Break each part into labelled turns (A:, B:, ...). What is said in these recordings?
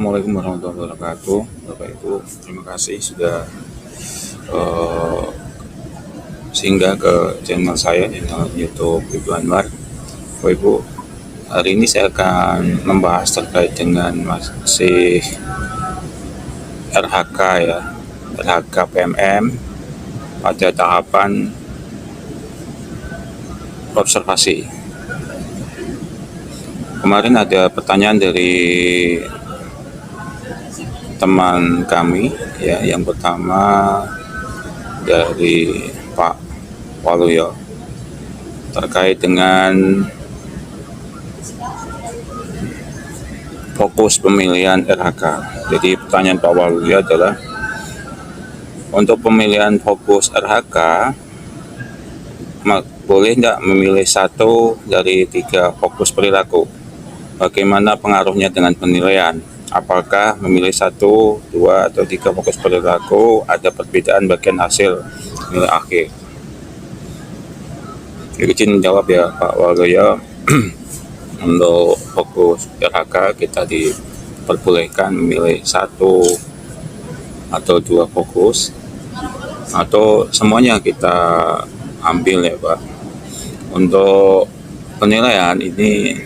A: Assalamualaikum warahmatullahi wabarakatuh. Bapak Ibu, terima kasih sudah eh, singgah ke channel saya, channel YouTube Ibu Anwar. Bapak Ibu, hari ini saya akan membahas terkait dengan masih RHK ya, RHK PMM pada tahapan observasi. Kemarin ada pertanyaan dari teman kami ya, yang pertama dari Pak Waluyo terkait dengan fokus pemilihan RHK. Jadi pertanyaan Pak Waluyo adalah, untuk pemilihan fokus RHK boleh tidak memilih satu dari 3 fokus perilaku? Bagaimana pengaruhnya dengan penilaian? Apakah memilih 1, 2, atau 3 fokus perilaku ada perbedaan bagian hasil nilai akhir? Izin menjawab ya Pak Waluyo. Untuk fokus RHK kita diperbolehkan memilih 1 atau 2 fokus, atau semuanya kita ambil ya Pak. Untuk penilaian ini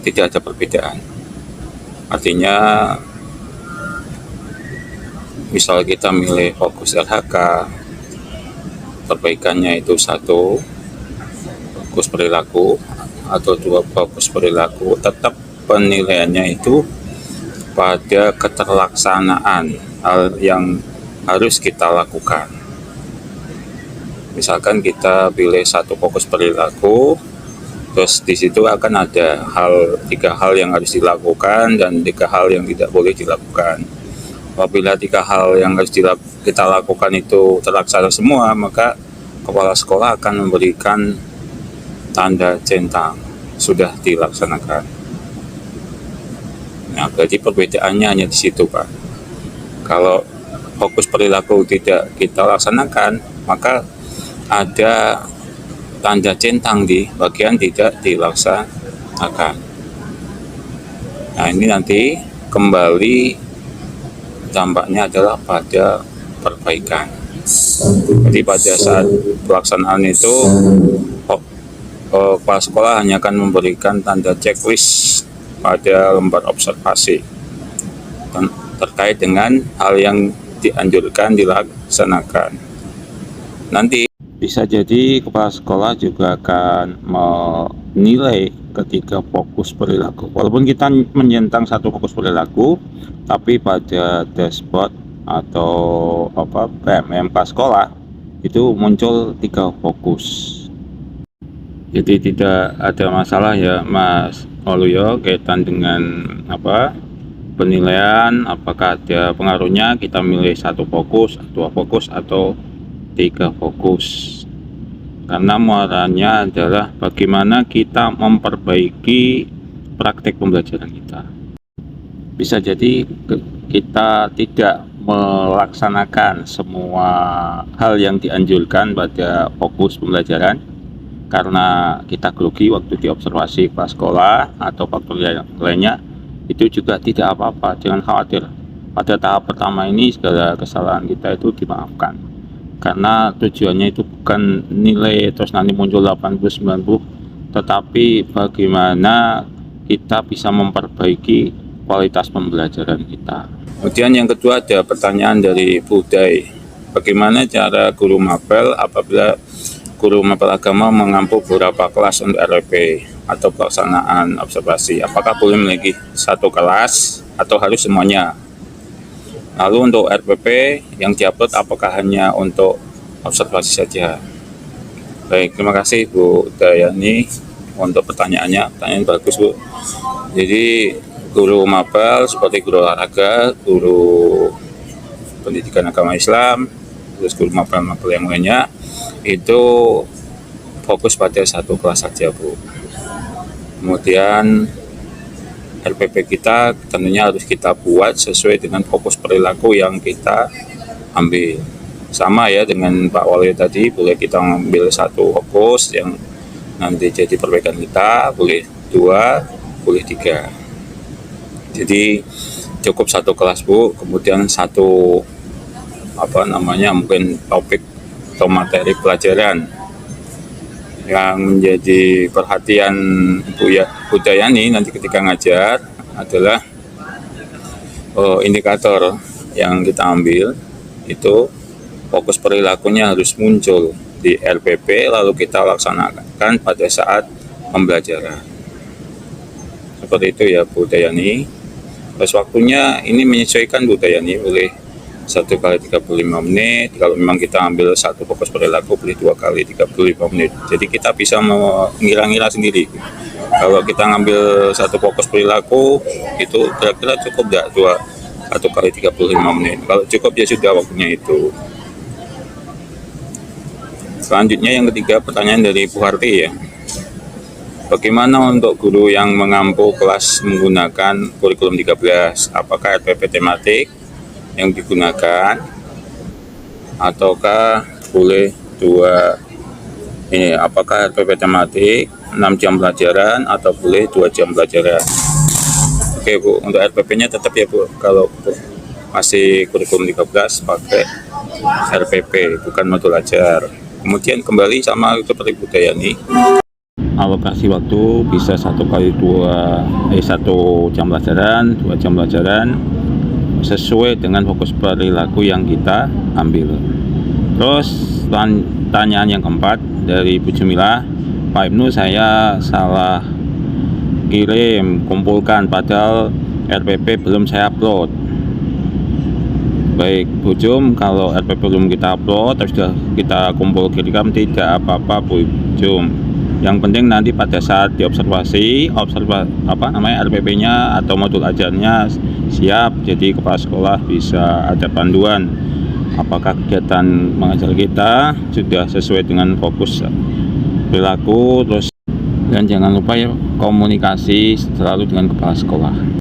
A: tidak ada perbedaan. Artinya misal kita milih fokus RHK, perbaikannya itu 1 fokus perilaku atau 2 fokus perilaku, tetap penilaiannya itu pada keterlaksanaan hal yang harus kita lakukan. Misalkan kita pilih 1 fokus perilaku, terus di situ akan ada 3 hal yang harus dilakukan dan 3 hal yang tidak boleh dilakukan. Apabila 3 hal yang harus kita lakukan itu terlaksana semua, maka kepala sekolah akan memberikan tanda centang sudah dilaksanakan. Nah, berarti perbedaannya hanya di situ, Pak. Kalau fokus perilaku tidak kita laksanakan, maka ada tanda centang di bagian tidak dilaksanakan. Nah, ini nanti kembali dampaknya adalah pada perbaikan. Jadi pada saat pelaksanaan itu kepala sekolah hanya akan memberikan tanda checklist pada lembar observasi terkait dengan hal yang dianjurkan dilaksanakan. Nanti bisa jadi kepala sekolah juga akan menilai ketiga fokus perilaku. Walaupun kita menyentang 1 fokus perilaku, tapi pada dashboard atau PMM kelas sekolah itu muncul 3 fokus. Jadi tidak ada masalah ya Mas Waluyo kaitan dengan penilaian, apakah ada pengaruhnya kita milih 1 fokus, 2 fokus, atau 3 fokus, karena muaranya adalah bagaimana kita memperbaiki praktek pembelajaran kita. Bisa jadi kita tidak melaksanakan semua hal yang dianjurkan pada fokus pembelajaran karena kita grogi waktu diobservasi kelas sekolah atau faktor lainnya, itu juga tidak apa-apa, jangan khawatir. Pada tahap pertama ini segala kesalahan kita itu dimaafkan, karena tujuannya itu bukan nilai terus nanti muncul 80-90, tetapi bagaimana kita bisa memperbaiki kualitas pembelajaran kita. Kemudian yang kedua ada pertanyaan dari Budai, bagaimana cara guru mapel apabila guru mapel agama mengampu beberapa kelas untuk RWP atau pelaksanaan observasi, apakah boleh memiliki 1 kelas atau harus semuanya? Lalu untuk RPP yang diupload apakah hanya untuk observasi saja? Baik, terima kasih Bu Dayani untuk pertanyaannya. Pertanyaan bagus, Bu. Jadi guru mapel seperti guru olahraga, guru pendidikan agama Islam, terus guru mapel-mapel yang lainnya itu fokus pada 1 kelas saja, Bu. Kemudian RPP kita tentunya harus kita buat sesuai dengan fokus perilaku yang kita ambil. Sama ya dengan Pak Waluyo tadi, boleh kita ambil 1 fokus yang nanti jadi perbaikan kita, boleh 2, boleh 3. Jadi cukup satu kelas Bu, kemudian satu mungkin topik atau materi pelajaran. Yang menjadi perhatian Bu Dayani nanti ketika ngajar adalah indikator yang kita ambil itu fokus perilakunya harus muncul di RPP, lalu kita laksanakan pada saat pembelajaran. Seperti itu ya Bu Dayani. Terus waktunya ini menyesuaikan Bu Dayani, boleh 1 kali 35 menit. Kalau memang kita ambil satu fokus perilaku, boleh 2 kali 35 menit. Jadi kita bisa mengira-ngira sendiri. Kalau kita ngambil satu fokus perilaku, itu kira-kira cukup enggak 1 kali 35 menit. Kalau cukup ya sudah waktunya itu. Selanjutnya yang ketiga, pertanyaan dari Bu Harti ya. Bagaimana untuk guru yang mengampu kelas menggunakan kurikulum 13? Apakah RPP tematik yang digunakan ataukah boleh apakah RPP tematik 6 jam pelajaran atau boleh 2 jam pelajaran? Oke Bu, untuk RPP-nya tetap ya Bu, kalau masih kurikulum 13 pakai RPP, bukan modul ajar. Kemudian kembali sama seperti Bu Dayani, alokasi waktu bisa 1 jam pelajaran, 2 jam pelajaran sesuai dengan fokus perilaku yang kita ambil. Terus pertanyaan yang keempat dari Bu Jumilah, Pak Ibnu, saya salah kumpulkan padahal RPP belum saya upload. Baik Bu Jum, kalau RPP belum kita upload tapi sudah kita kumpul kirim, tidak apa-apa Bu Jum. Yang penting nanti pada saat diobservasi RPP-nya atau modul ajarnya siap, jadi kepala sekolah bisa ada panduan apakah kegiatan mengajar kita sudah sesuai dengan fokus perilaku. Dan jangan lupa ya, komunikasi selalu dengan kepala sekolah.